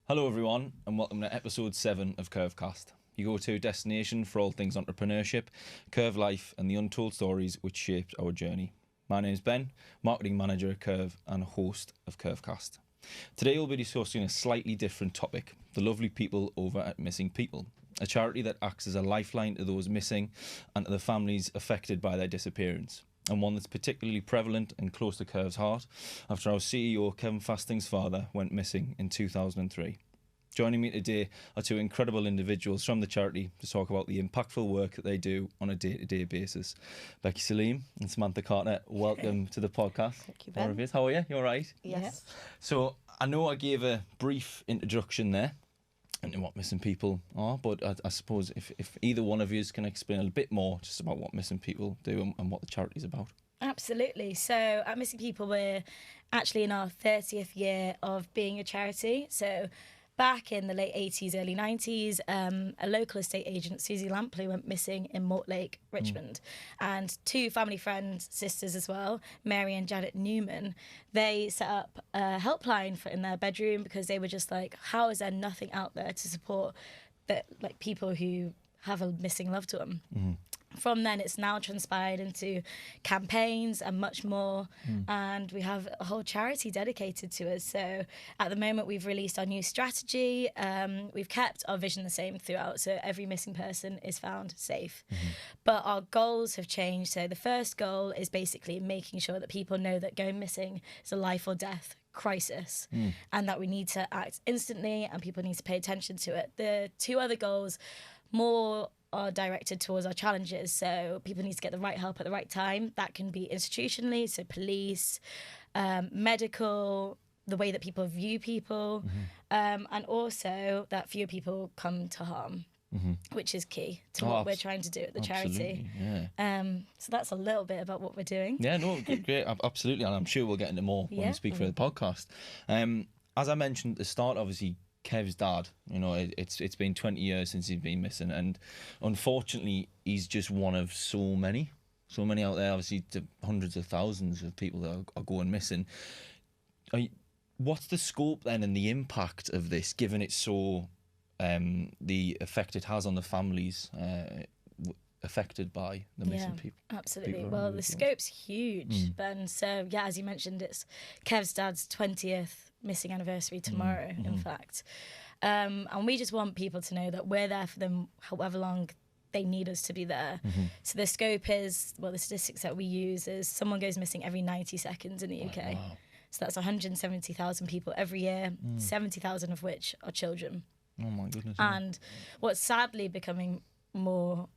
Hello everyone and welcome to episode 7 of KERV Cast. You go to destination for all things entrepreneurship, KERV life and the untold stories which shaped our journey. My name is Ben, marketing manager at KERV and host of KERV Cast. Today we'll be discussing a slightly different topic, the lovely people over at Missing People, a charity that acts as a lifeline to those missing and to the families affected by their disappearance, and one that's particularly prevalent and close to KERV's heart after our CEO Kev Fasting's father went missing in 2003. Joining me today are two incredible individuals from the charity to talk about the impactful work that they do on a day-to-day basis. Becky, Saleem and Samantha Carter, welcome to the podcast. Thank you, Ben. How are you? You all right? Yes. So I know I gave a brief introduction there into what Missing People are, but I suppose if either one of you can explain a bit more just about what Missing People do and what the charity's about. Absolutely. So at Missing People, we're actually in our 30th year of being a charity. So back in the late 80s, early 90s, a local estate agent, Susie Lampley, went missing in Mortlake, Richmond. And two family friends, sisters as well, Mary and Janet Newman, they set up a helpline in their bedroom because they were just like, how is there nothing out there to support people who have a missing loved one? Mm-hmm. From then, it's now transpired into campaigns and much more. And we have a whole charity dedicated to us. So at the moment, we've released our new strategy. We've kept our vision the same throughout. So every missing person is found safe. Mm-hmm. But our goals have changed. So the first goal is basically making sure that people know that going missing is a life or death crisis and that we need to act instantly and people need to pay attention to it. The two other goals more are directed towards our challenges. So people need to get the right help at the right time. That can be institutionally, so police, medical, the way that people view people, and also that fewer people come to harm, which is key to what we're trying to do at the charity. Yeah. So that's a little bit about what we're doing. Yeah, no, great, absolutely. And I'm sure we'll get into more when we speak through the podcast. As I mentioned at the start, obviously, Kev's dad, it's been 20 years since he's been missing, and unfortunately he's just one of so many out there, obviously to hundreds of thousands of people that are going missing. What's the scope then and the impact of this, given it's so the effect it has on the families affected by the missing people? Absolutely. Well, the scope's huge, Ben. So yeah, as you mentioned, it's Kev's dad's 20th missing anniversary tomorrow, in fact. And we just want people to know that we're there for them however long they need us to be there. So the scope is, the statistics that we use is someone goes missing every 90 seconds in the UK. Wow. So that's 170,000 people every year, 70,000 of which are children. Oh my goodness. And what's sadly becoming more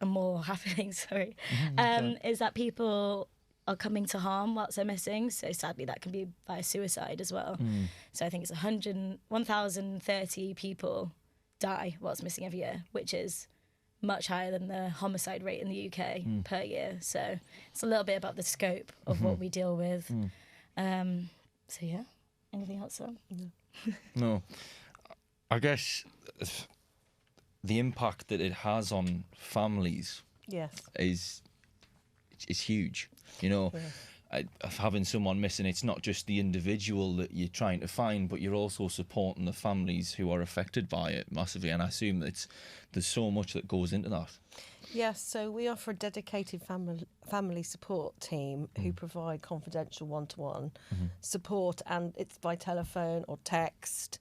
and more happening, is that people are coming to harm whilst they're missing. So sadly, that can be via suicide as well. So I think it's 1,030 people die whilst missing every year, which is much higher than the homicide rate in the UK per year. So it's a little bit about the scope of what we deal with. So yeah, anything else? No. I guess the impact that it has on families is huge. Of having someone missing, it's not just the individual that you're trying to find, but you're also supporting the families who are affected by it massively. And I assume that there's so much that goes into that. Yes, so we offer a dedicated family support team who provide confidential one-to-one support, and it's by telephone or text.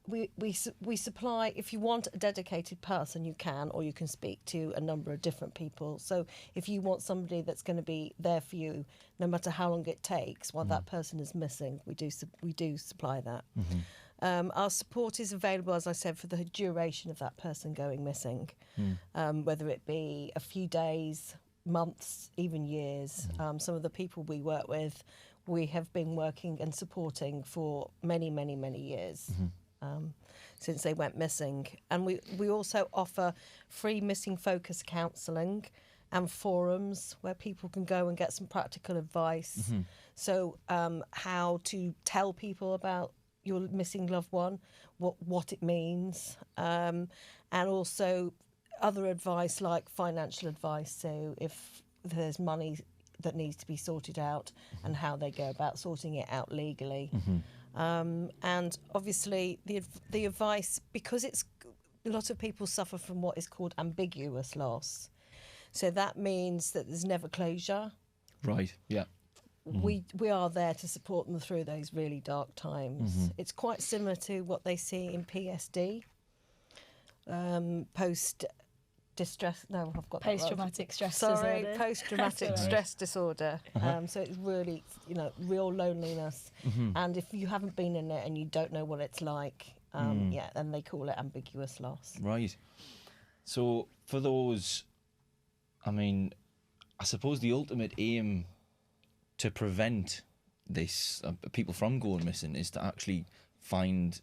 We supply, if you want a dedicated person, you can, or you can speak to a number of different people. So if you want somebody that's going to be there for you, no matter how long it takes while that person is missing, we do supply that. Our support is available, as I said, for the duration of that person going missing, whether it be a few days, months, even years. Some of the people we work with, we have been working and supporting for many, many, many years. Since they went missing. And we also offer free missing focus counselling and forums where people can go and get some practical advice. So how to tell people about your missing loved one, what it means, and also other advice like financial advice. So if there's money that needs to be sorted out and how they go about sorting it out legally. And obviously the advice, because a lot of people suffer from what is called ambiguous loss. So that means that there's never closure. Right, yeah. We are there to support them through those really dark times. It's quite similar to what they see in PSD, post-traumatic stress Sorry, disorder. post-traumatic stress disorder. So it's really, real loneliness. And if you haven't been in it and you don't know what it's like, then they call it ambiguous loss. Right. So for those, I suppose the ultimate aim to prevent this, people from going missing, is to actually find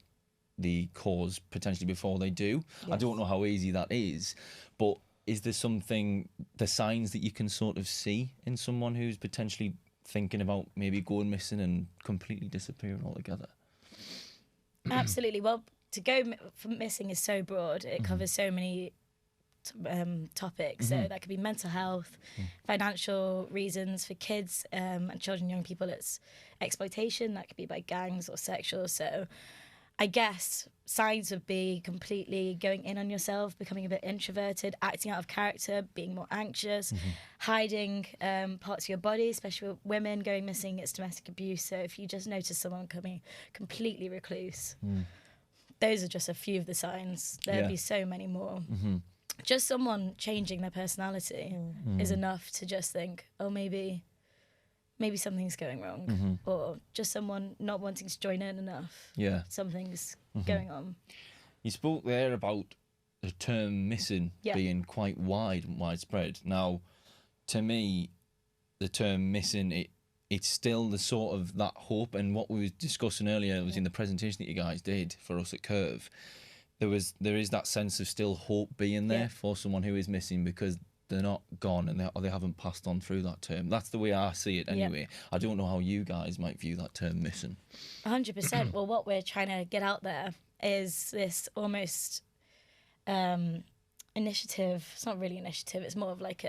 the cause potentially before they do. Yes. I don't know how easy that is, but is there the signs that you can sort of see in someone who's potentially thinking about maybe going missing and completely disappearing altogether? Absolutely. Well, to go missing is so broad. It covers so many topics. So that could be mental health, financial reasons for kids and children, young people. It's exploitation. That could be by gangs or sexual. So I guess signs would be completely going in on yourself, becoming a bit introverted, acting out of character, being more anxious, hiding parts of your body, especially with women going missing. It's domestic abuse. So if you just notice someone coming completely recluse, those are just a few of the signs. There'd be so many more. Just someone changing their personality is enough to just think, oh, maybe something's going wrong, or just someone not wanting to join in enough. Yeah, something's going on. You spoke there about the term missing being quite wide and widespread. Now, to me, the term missing, it's still the sort of that hope, and what we were discussing earlier was in the presentation that you guys did for us at KERV. There is that sense of still hope being there for someone who is missing, because they're not gone and they haven't passed on through that term. That's the way I see it anyway. I don't know how you guys might view that term missing. 100%. Well, what we're trying to get out there is this almost initiative. It's not really initiative. It's more of like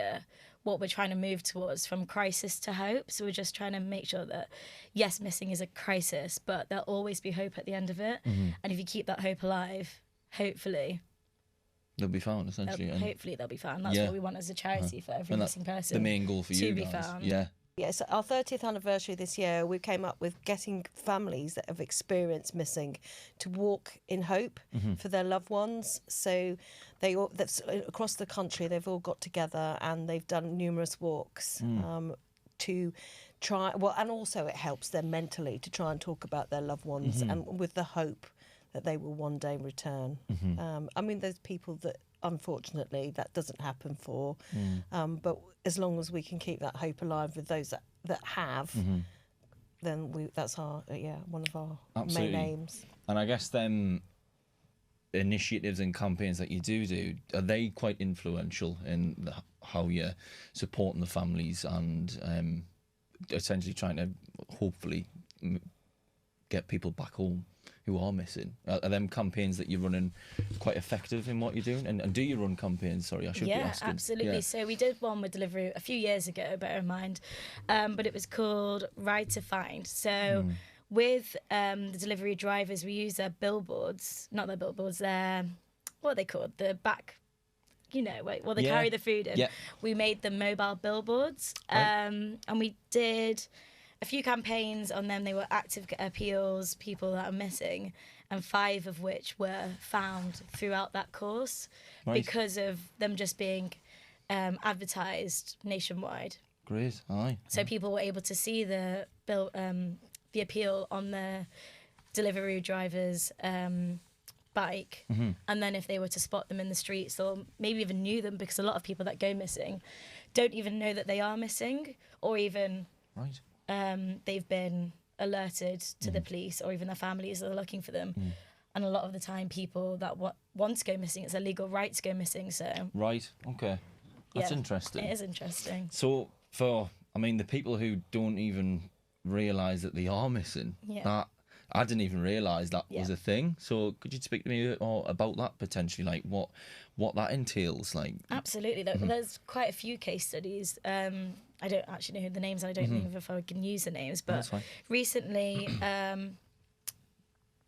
what we're trying to move towards, from crisis to hope. So we're just trying to make sure that, yes, missing is a crisis, but there'll always be hope at the end of it. And if you keep that hope alive, hopefully they'll be found, essentially. Hopefully they'll be found. That's what we want as a charity for every missing person. The main goal for you guys. To be found. Yeah. Yes, our 30th anniversary this year, we came up with getting families that have experienced missing to walk in hope for their loved ones. So that's across the country, they've all got together and they've done numerous walks to try. Well, and also it helps them mentally to try and talk about their loved ones and with the hope that they will one day return. There's people that, unfortunately, that doesn't happen for. But as long as we can keep that hope alive with those that have, then that's our one of our main aims. And I guess them initiatives and campaigns that you do, are they quite influential in how you're supporting the families and essentially trying to hopefully get people back home who are missing? Are them campaigns that you're running quite effective in what you're doing? And do you run campaigns? Sorry, I should be asking. Absolutely. Yeah. So we did one with Deliveroo a few years ago, bear in mind, but it was called Ride to Find. So with the delivery drivers, we use their billboards, not their billboards, their, what are they called? The back, they carry the food in. We made them mobile billboards, and we did a few campaigns on them. They were active appeals, people that are missing, and 5 of which were found throughout that course because of them just being advertised nationwide. Great, aye. So people were able to see the appeal on the Deliveroo driver's bike, and then if they were to spot them in the streets or maybe even knew them, because a lot of people that go missing don't even know that they are missing, or even they've been alerted to the police or even their families that are looking for them. And a lot of the time people that want to go missing, it's their legal right to go missing. So okay, that's interesting. It is interesting. So the people who don't even realise that they are missing, that I didn't even realise that was a thing. So could you speak to me a bit more about that potentially, like what that entails? Like, absolutely. There's quite a few case studies. I don't actually know the names, and I don't know if I can use the names, but recently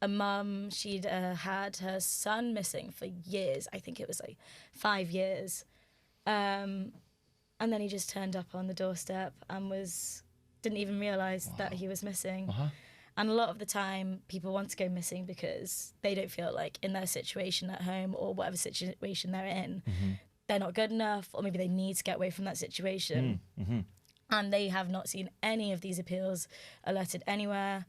a mum, she'd had her son missing for years. I think it was like 5 years. And then he just turned up on the doorstep and didn't even realise that he was missing. And a lot of the time, people want to go missing because they don't feel like in their situation at home or whatever situation they're in, they're not good enough, or maybe they need to get away from that situation. And they have not seen any of these appeals alerted anywhere.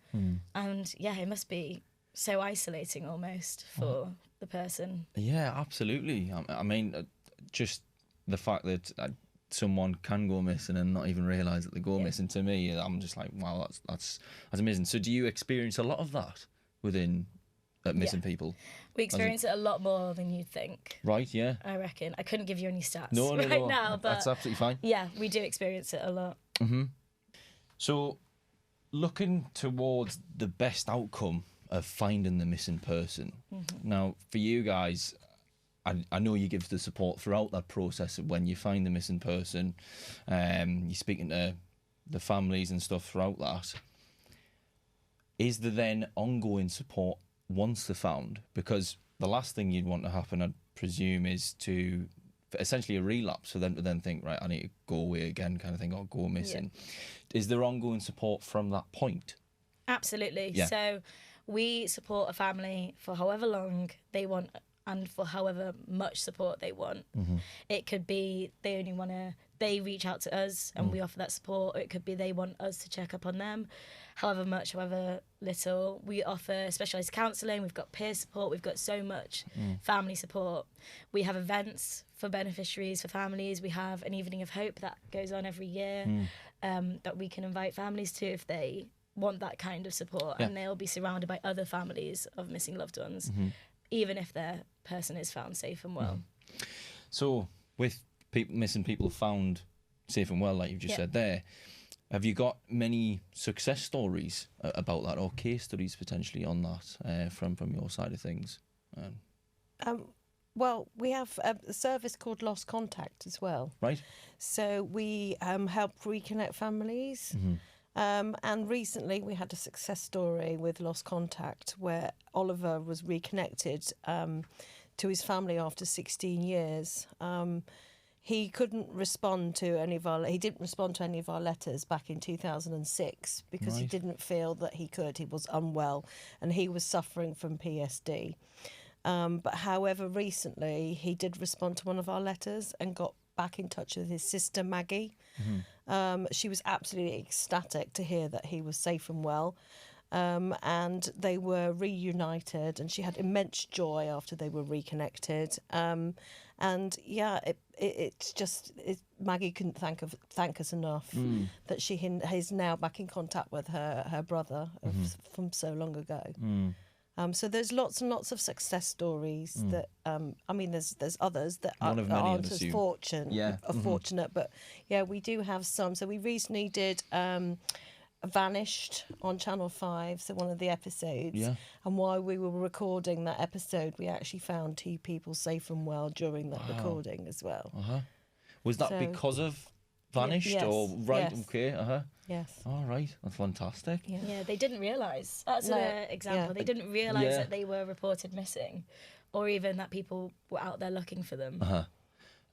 And yeah, it must be so isolating almost for the person. Yeah, absolutely. I mean, just the fact that someone can go missing and not even realise that they go missing, to me, I'm just like, wow, that's amazing. So do you experience a lot of that within missing people? We experience it a lot more than you'd think. Right, yeah. I reckon. I couldn't give you any stats No, now, but that's absolutely fine. yeah, we do experience it a lot. So looking towards the best outcome of finding the missing person. Now, for you guys, I know you give the support throughout that process of when you find the missing person. You're speaking to the families and stuff throughout that. Is there then ongoing support once they're found? Because the last thing you'd want to happen, I'd presume, is to essentially a relapse for them to then think, right, I need to go away again kind of thing, or go missing. Is there ongoing support from that point? Absolutely. Yeah. So we support a family for however long they want and for however much support they want. It could be they reach out to us and we offer that support, or it could be they want us to check up on them. However much, however little. We offer specialised counselling, we've got peer support, we've got so much family support. We have events for beneficiaries, for families. We have an evening of hope that goes on every year that we can invite families to if they want that kind of support, and they'll be surrounded by other families of missing loved ones, even if their person is found safe and well. So with missing people found safe and well, like you've just said there, have you got many success stories about that, or case studies potentially on that from your side of things? Well, we have a service called Lost Contact as well. Right. So we help reconnect families. And recently we had a success story with Lost Contact where Oliver was reconnected to his family after 16 years. He couldn't respond to he didn't respond to any of our letters back in 2006 because he didn't feel that he could. He was unwell and he was suffering from PSD. But however, recently he did respond to one of our letters and got back in touch with his sister Maggie. She was absolutely ecstatic to hear that he was safe and well, and they were reunited, and she had immense joy after they were reconnected. And yeah, Maggie couldn't thank us enough that she is now back in contact with her brother from so long ago. So there's lots and lots of success stories that I mean there's others that aren't as fortunate, but yeah, we do have some. So we recently did Vanished on Channel 5, so one of the episodes. And while we were recording that episode, we actually found 2 people safe and well during that recording as well. Was that because of Vanished or right? Yes. Okay. Yes. All right. That's fantastic. Yeah, they didn't realise. That's an example. They didn't realise that they were reported missing, or even that people were out there looking for them.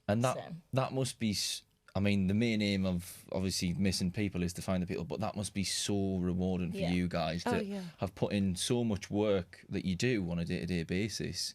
And that must be. I mean, the main aim of obviously missing people is to find the people, but that must be so rewarding for you guys to have put in so much work that you do on a day-to-day basis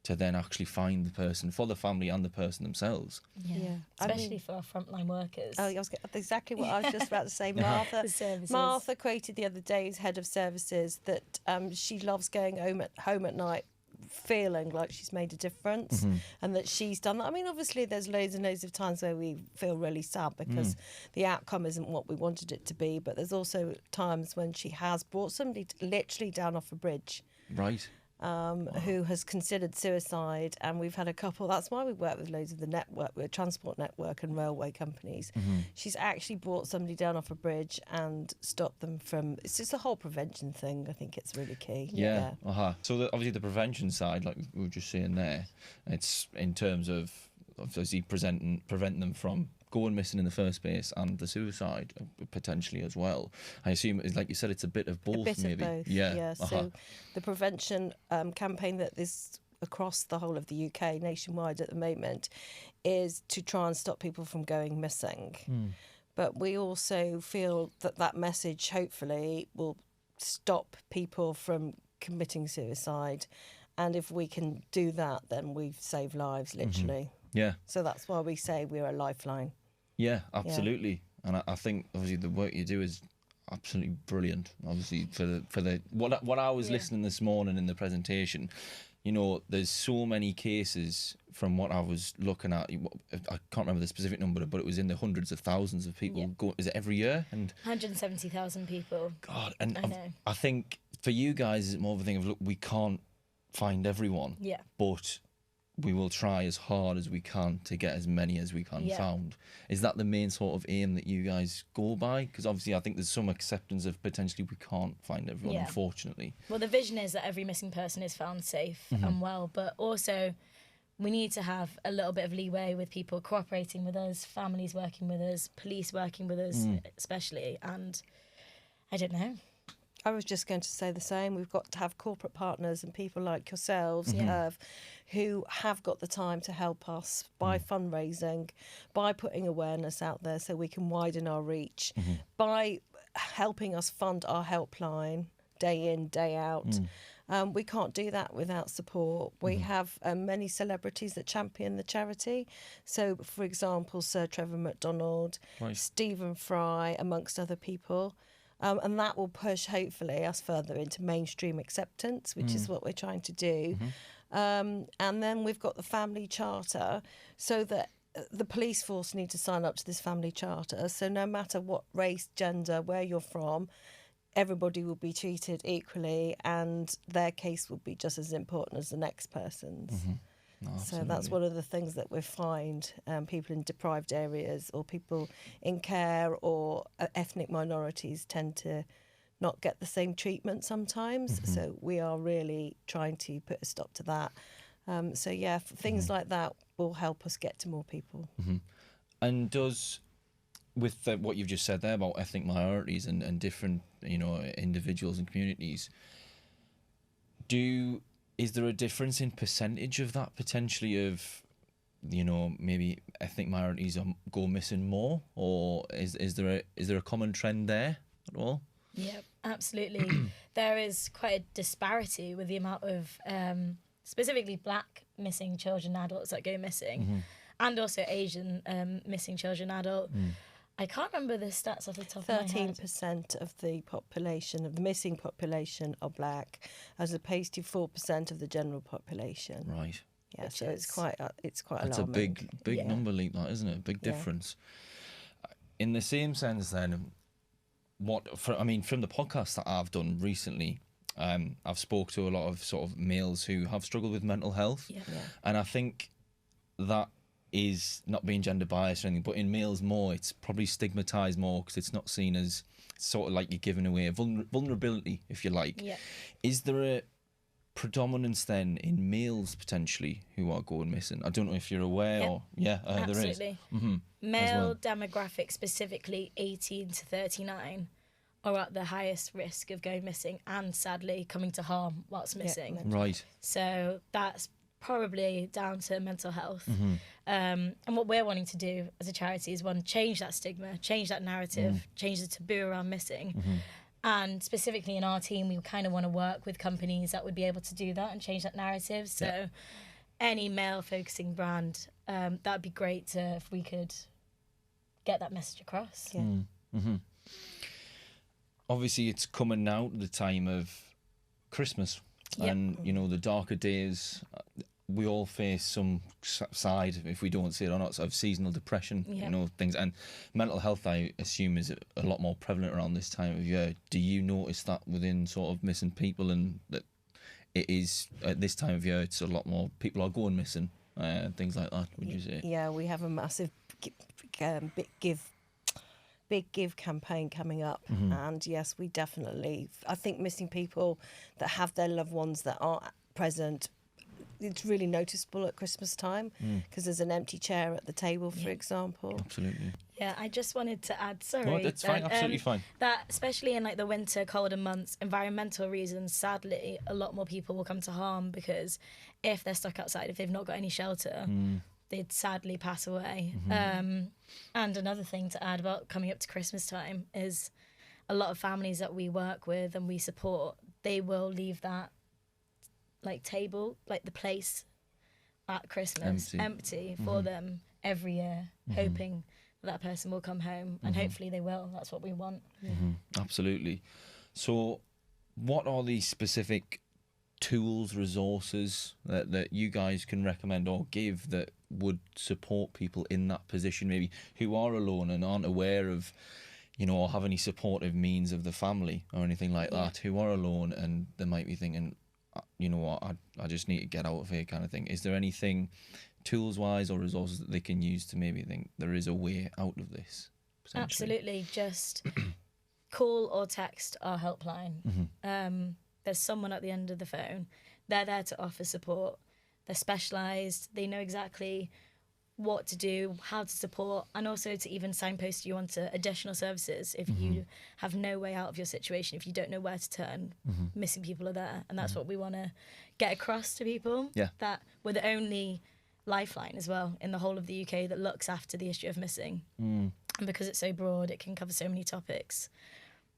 to then actually find the person for the family and the person themselves. Yeah. Especially for our frontline workers. Oh, that's exactly what I was just about to say. Martha quoted the other day as head of services that she loves going home at night feeling like she's made a difference and that she's done that. I mean, obviously there's loads and loads of times where we feel really sad because the outcome isn't what we wanted it to be, but there's also times when she has brought somebody literally down off a bridge. Right. Who has considered suicide, and we've had a couple. That's why we work with loads of the network, with transport network and railway companies. She's actually brought somebody down off a bridge and stopped them from. It's just a whole prevention thing. I think it's really key. So obviously the prevention side, like we were just saying there, it's in terms of obviously preventing them from going missing in the first place and the suicide potentially as well. I assume, like you said, it's a bit of both, A bit maybe. of both, Yeah. So the prevention campaign that is across the whole of the UK, nationwide at the moment, is to try and stop people from going missing. But we also feel that that message hopefully will stop people from committing suicide. And if we can do that, then we've saved lives, literally. Yeah. So that's why we say we're a lifeline. Yeah, absolutely. And I think obviously the work you do is absolutely brilliant. Obviously for the what I was listening this morning in the presentation, you know, there's so many cases from what I was looking at. I can't remember the specific number, but it was in the hundreds of thousands of people go. Is it every year? And 170,000 people. God, and I know. I think for you guys, it's more of a thing of, look, we can't find everyone. Yeah. But we will try as hard as we can to get as many as we can found. Is that the main sort of aim that you guys go by? Because obviously I think there's some acceptance of potentially we can't find everyone, unfortunately. Well, the vision is that every missing person is found safe and well, but also we need to have a little bit of leeway with people cooperating with us, families working with us, police working with us especially, and I don't know. I was just going to say the same. We've got to have corporate partners and people like yourselves, KERV, who have got the time to help us by fundraising, by putting awareness out there so we can widen our reach, by helping us fund our helpline day in, day out. We can't do that without support. We have many celebrities that champion the charity. So, for example, Sir Trevor McDonald, Stephen Fry, amongst other people. And that will push, hopefully, us further into mainstream acceptance, which is what we're trying to do. And then we've got the family charter, so that the police force need to sign up to this family charter. So no matter what race, gender, where you're from, everybody will be treated equally, and their case will be just as important as the next person's. No, so that's one of the things that we find, people in deprived areas or people in care or ethnic minorities tend to not get the same treatment sometimes. So we are really trying to put a stop to that. So yeah, things like that will help us get to more people. And does, with what you've just said there about ethnic minorities and different, you know, individuals and communities, is there a difference in percentage of that potentially of, you know, maybe ethnic minorities go missing more, or is there a common trend there at all? Yeah, absolutely. There is quite a disparity with the amount of specifically black missing children and adults that go missing, and also Asian missing children and adult. I can't remember the stats off the top of my head. 13% of the population, of the missing population, are black, as opposed to 4% of the general population. Right. Yeah, so it's quite That's alarming. a big number, like that, isn't it? Big difference. In the same sense, then, from the podcast that I've done recently, I've spoke to a lot of sort of males who have struggled with mental health, and I think that is not being gender biased or anything, but in males more, it's probably stigmatised more because it's not seen as sort of like you're giving away a vulnerability, if you like. Is there a predominance then in males potentially who are going missing? I don't know if you're aware or there is. Absolutely. Male demographic, specifically 18 to 39, are at the highest risk of going missing and sadly coming to harm whilst missing. Right. So that's probably down to mental health. And what we're wanting to do as a charity is, one, change that stigma, change that narrative, change the taboo around missing. And specifically in our team, we kind of want to work with companies that would be able to do that and change that narrative. So any male-focusing brand, that would be great if we could get that message across. Obviously, it's coming now to the time of Christmas. And, you know, the darker days, we all face some side, if we don't see it or not, of seasonal depression, you know, things. And mental health, I assume, is a lot more prevalent around this time of year. Do you notice that within sort of missing people, and that it is, at this time of year, it's a lot more, people are going missing, things like that, would you say? Yeah, we have a massive big give campaign coming up, and yes, we definitely, I think missing people that have their loved ones that aren't present it's really noticeable at Christmas time because there's an empty chair at the table, for example. Absolutely. Yeah, I just wanted to add, sorry. No, that's fine, absolutely fine. That especially in like the winter, colder months, environmental reasons, sadly, a lot more people will come to harm because if they're stuck outside, if they've not got any shelter, they'd sadly pass away. And another thing to add about coming up to Christmas time is a lot of families that we work with and we support, they will leave that like table, like the place at Christmas empty for them every year, hoping that person will come home, and hopefully they will. That's what we want. Absolutely. So what are the specific tools, resources that you guys can recommend or give that would support people in that position, maybe who are alone and aren't aware of, you know, or have any supportive means of the family or anything like that, who are alone and they might be thinking, you know what, I just need to get out of here kind of thing. Is there anything tools-wise or resources that they can use to maybe think there is a way out of this? Absolutely. Just call or text our helpline. There's someone at the end of the phone. They're there to offer support. They're specialised. They know exactly what to do, how to support, and also to even signpost you onto additional services if you have no way out of your situation, if you don't know where to turn. Missing people are there, and that's what we want to get across to people, that we're the only lifeline as well in the whole of the UK that looks after the issue of missing. And because it's so broad, it can cover so many topics,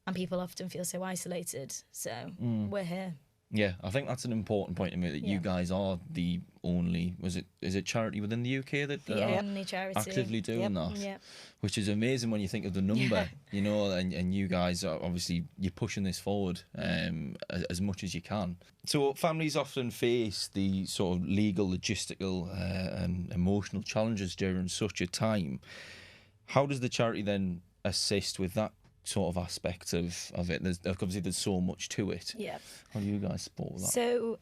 and people often feel so isolated, so we're here. Yeah, I think that's an important point to make, that you guys are the only, is it charity within the UK that the only charity actively doing that? Which is amazing when you think of the number, you know, and you guys are obviously, you're pushing this forward as much as you can. So families often face the sort of legal, logistical and emotional challenges during such a time. How does the charity then assist with that sort of aspect of it? There's so much to it. How do you guys support that? So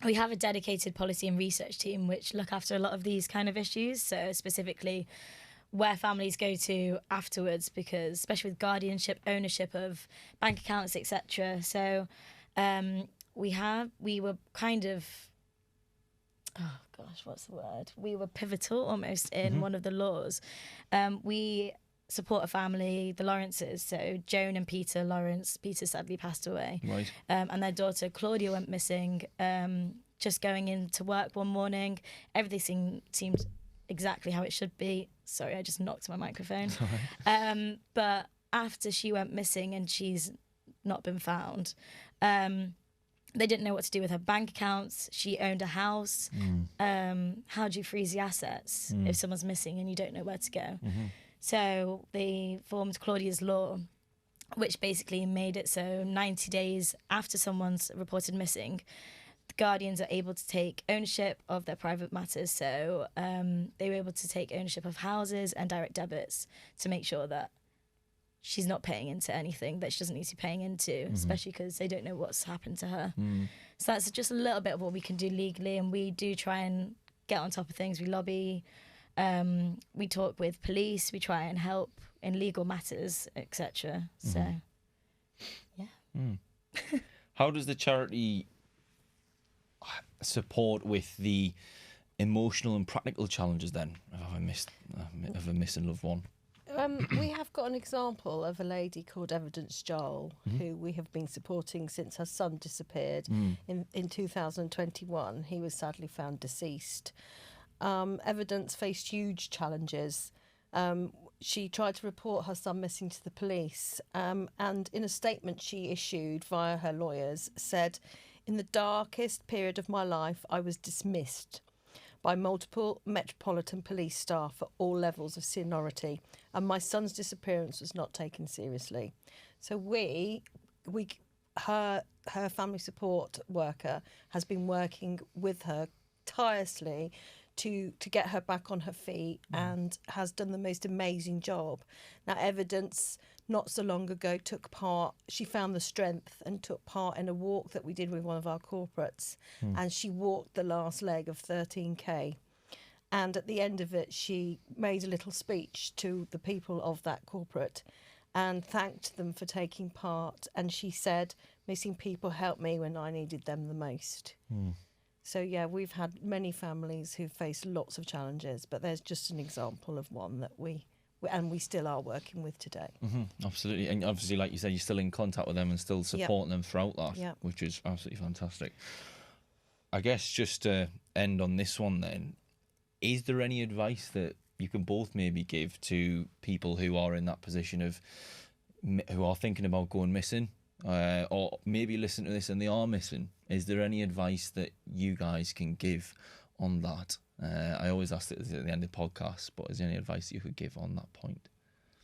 we have a dedicated policy and research team which look after a lot of these kind of issues, so specifically where families go to afterwards, because especially with guardianship, ownership of bank accounts, etc. So we were kind of, we were pivotal almost in one of the laws. We support a family, the Lawrences, so Joan and Peter Lawrence. Peter sadly passed away. Right. And their daughter Claudia went missing, just going into work one morning. Everything seemed exactly how it should be. Sorry, I just knocked my microphone. But after she went missing and she's not been found, they didn't know what to do with her bank accounts. She owned a house. How do you freeze the assets if someone's missing and you don't know where to go? So they formed Claudia's Law, which basically made it so 90 days after someone's reported missing, the guardians are able to take ownership of their private matters. So they were able to take ownership of houses and direct debits to make sure that she's not paying into anything that she doesn't need to be paying into, especially because they don't know what's happened to her. So that's just a little bit of what we can do legally, and we do try and get on top of things. We lobby. We talk with police, we try and help in legal matters, etc. So, How does the charity support with the emotional and practical challenges then? Have I missed a missing loved one? We have got an example of a lady called Evidence Joel, who we have been supporting since her son disappeared in 2021. He was sadly found deceased. Evidence faced huge challenges. She tried to report her son missing to the police, and in a statement she issued via her lawyers said, "In the darkest period of my life, I was dismissed by multiple Metropolitan Police staff at all levels of seniority, and my son's disappearance was not taken seriously." So her family support worker has been working with her tirelessly to get her back on her feet, and has done the most amazing job. Now, Evidence not so long ago she found the strength and took part in a walk that we did with one of our corporates, and she walked the last leg of 13k. And at the end of it, she made a little speech to the people of that corporate and thanked them for taking part. And she said, "Missing people helped me when I needed them the most." So yeah, we've had many families who've faced lots of challenges, but there's just an example of one that we still are working with today. Absolutely. And obviously, like you said, you're still in contact with them and still supporting them throughout that, which is absolutely fantastic. I guess just to end on this one then, is there any advice that you can both maybe give to people who are in that position of, who are thinking about going missing, or maybe listen to this and they are missing? Is there any advice that you guys can give on that? I always ask it at the end of the podcast, but is there any advice you could give on that point?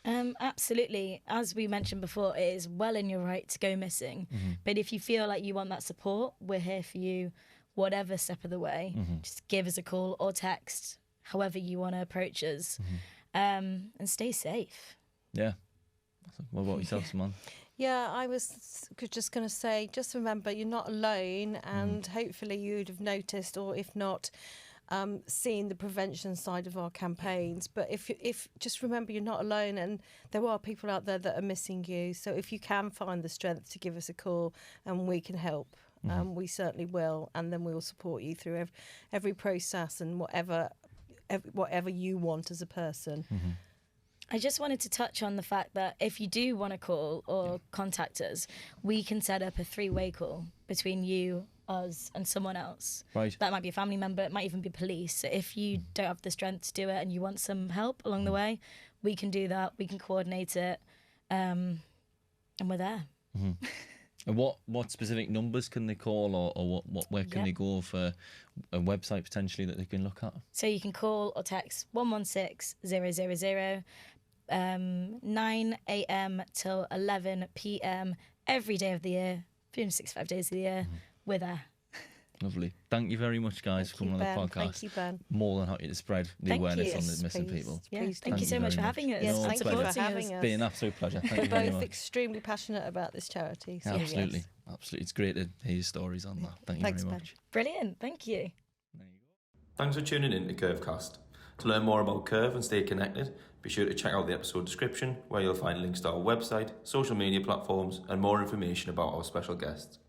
Absolutely. As we mentioned before, it is well in your right to go missing. But if you feel like you want that support, we're here for you, whatever step of the way. Just give us a call or text, however you want to approach us, and stay safe. Yeah. What about yourself, Samantha? Yeah, I was just going to say, just remember you're not alone, and hopefully you'd have noticed, or if not, seen the prevention side of our campaigns. But if just remember you're not alone, and there are people out there that are missing you. So if you can find the strength to give us a call, and we can help, we certainly will, and then we will support you through every process and whatever you want as a person. I just wanted to touch on the fact that if you do want to call or contact us, we can set up a 3-way call between you, us and someone else. Right. That might be a family member, it might even be police. So if you don't have the strength to do it and you want some help along the way, we can do that, we can coordinate it, and we're there. And what specific numbers can they call, or where can they go for a website potentially that they can look at? So you can call or text 116 000, 9 a.m. till 11 p.m. every day of the year, 365 days of the year. We're there. Lovely. Thank you very much, guys, for coming on the podcast. Thank you, Ben. More than happy to spread the awareness on the missing people. Yeah, thank you so much for having us. Yes, No, thank you for pleasure. having us. It's been an absolute pleasure. Thank We're you very both much. extremely passionate about this charity. So Absolutely. yes. Absolutely. It's great to hear your stories on that. Thank you Thanks, very Ben. much. Brilliant, thank you. There you go. Thanks for tuning in to KERVcast. To learn more about KERV and stay connected, be sure to check out the episode description, where you'll find links to our website, social media platforms, and more information about our special guests.